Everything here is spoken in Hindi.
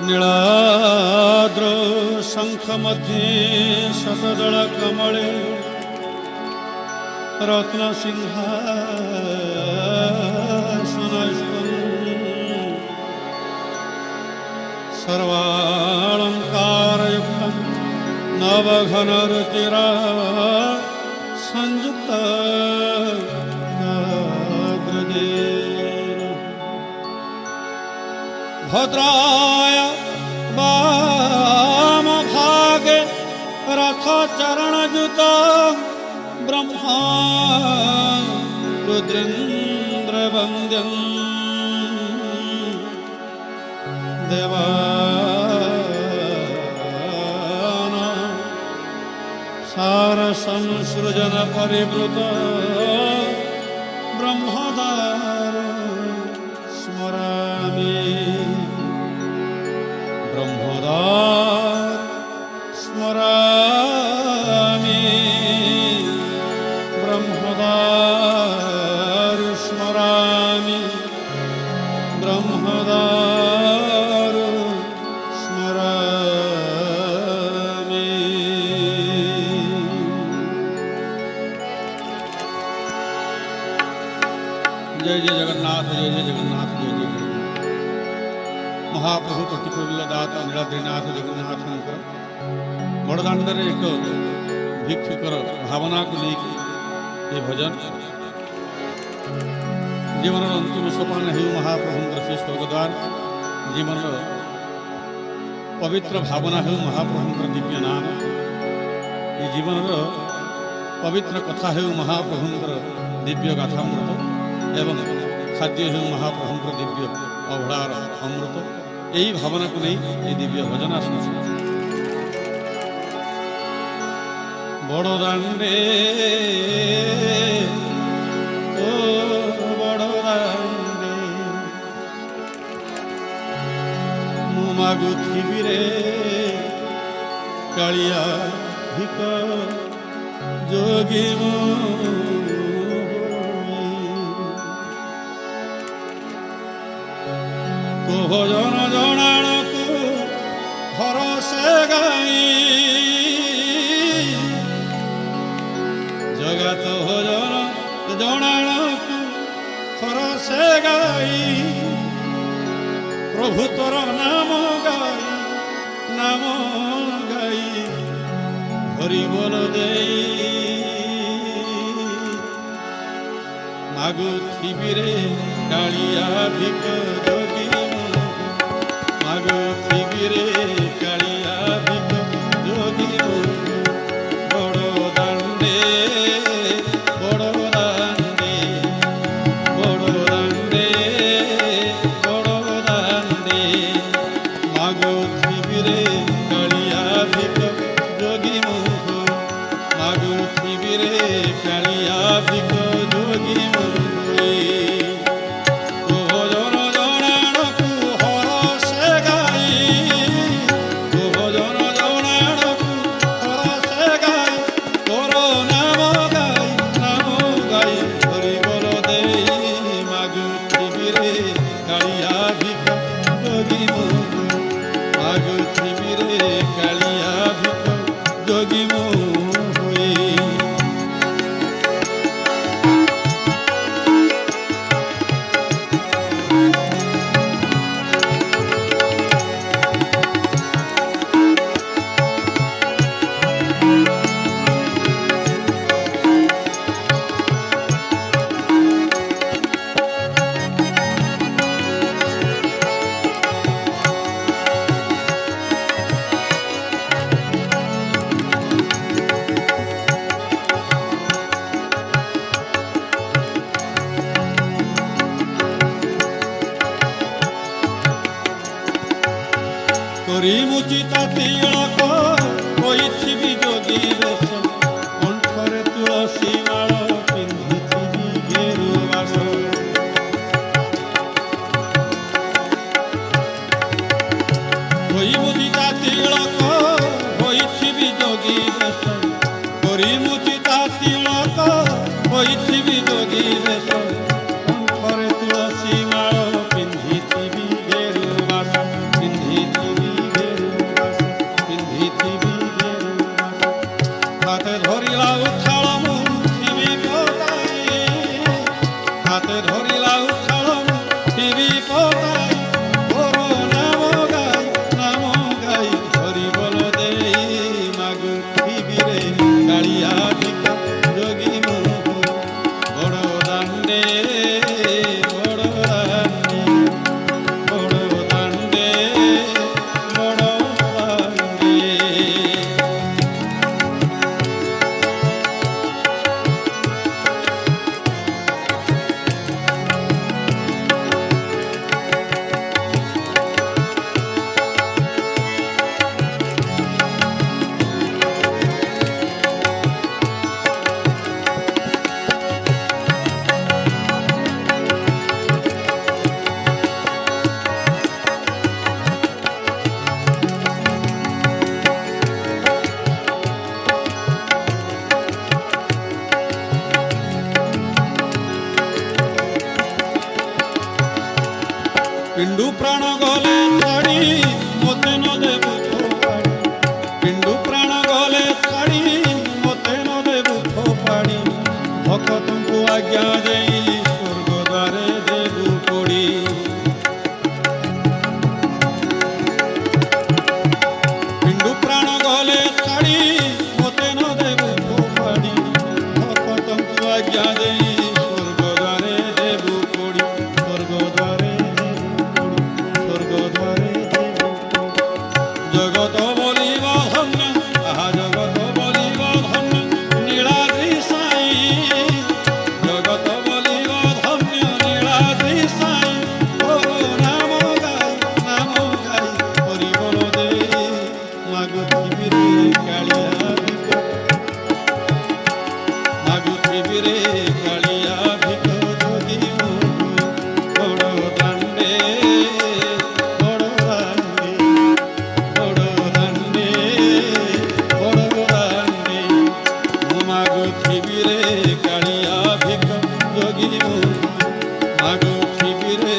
नीलाद्र शंख मध्ये शतदल कमले रत्न सिंहासनस्थं सर्वालंकारयुक्तं नवघनरुचिरा संयुक्त भद्राय वामभागे रथचरणयुत ब्रह्मा रुद्रेन्द्रवन्द्यं देवानां सारसंसृजन परिवृत ब्रह्मदार स्मरामि ब्रह्मदार स्मरामि ब्रह्मदार स्मरामि ब्रह्मदार स्मरामि। जय जय जगन्नाथ, जय जय जगन्नाथ, जय जय जगन्नाथ। महाप्रभु प्रतिकूल दाता नीलाद्रीनाथ जगन्नाथ बड़दाण्डे एक भिक्षुकर भावना को लेकिन ये भजन जीवन अंतिम सोपान हो महाप्रभु श्री स्वर्गद्वार जीवन पवित्र भावना हो महाप्रभु दिव्य नाम ये जीवन पवित्र कथा हो महाप्रभु दिव्य गाथामृत एवं खाद्य हो महाप्रभु दिव्य अवढ़ार अमृत यही भावना को नहीं ये दिव्य भजन आसन बड़दाण्डे ओ बड़दाण्डे मु मागुथिबि रे कालिया भिक जोगी मु भजन जनाणकु भरसे गाई जगत भजन जनाणकु भरसे गाई प्रभु तोर नाम गाई हरि बोल देई मागुथिबि रे कालिया भिक जोगी मागुथिबि रे कालिया भिक जोगी बड़दाण्डे बड़दाण्डे बड़दाण्डे बड़दाण्डे मागुथिबि रे कालिया भिक जोगी मागुथिबि रे कालिया भिक जोगी मुचिता तिलक होइथिबि जोगी बेश कंठरे तुलसी माळ पिंधिथिबि गेरुवास होई मुचिता तिलक होइथिबि जोगी बेश करी मुचिता तिलक होइथिबि जोगी बेश कंठरे तुलसी माळ पिंधिथिबि गेरुवास पिंधिथिबि লাউ খালম থিবি পতাই বড় নাম গাই হরি বল দেই মাগু থিবিরে কালিয়া ভিকা যোগী মুহু বড় দান্ডে বড় দান্ডে বড় দান্ডে বড় দান্ডে। पिंडू प्राण गले छाड़ी मते न देबु थोपाड़ी पिंडू प्राण गले छाड़ी मते न देबु थोपाड़ी भक्तंकु आज्ञा देई स्वर्ग द्वारे देबु पड़ी पिंडू प्राण गले छाड़ी मते न देबु थोपाड़ी भक्तंकु आज्ञा देई स्वर्ग द्वारे देबु पड़ी स्वर्ग द्वारे जगत बोलिब धन्य आहा जगत बोलिब धन्य नीलाद्रि साई जगत बोलिब धन्य नीलाद्रि साई तोर नाम गाई हरि बोल देई मागु थिबिरे कालिया भिक मागु थिबिरे कालिया भिक जोगी मुहु बड़ दांडे बड़ दांडे बड़ दांडे बड़ दांडे मागु थिबिरे कालिया भिक जोगी मुहु मागु थिबिरे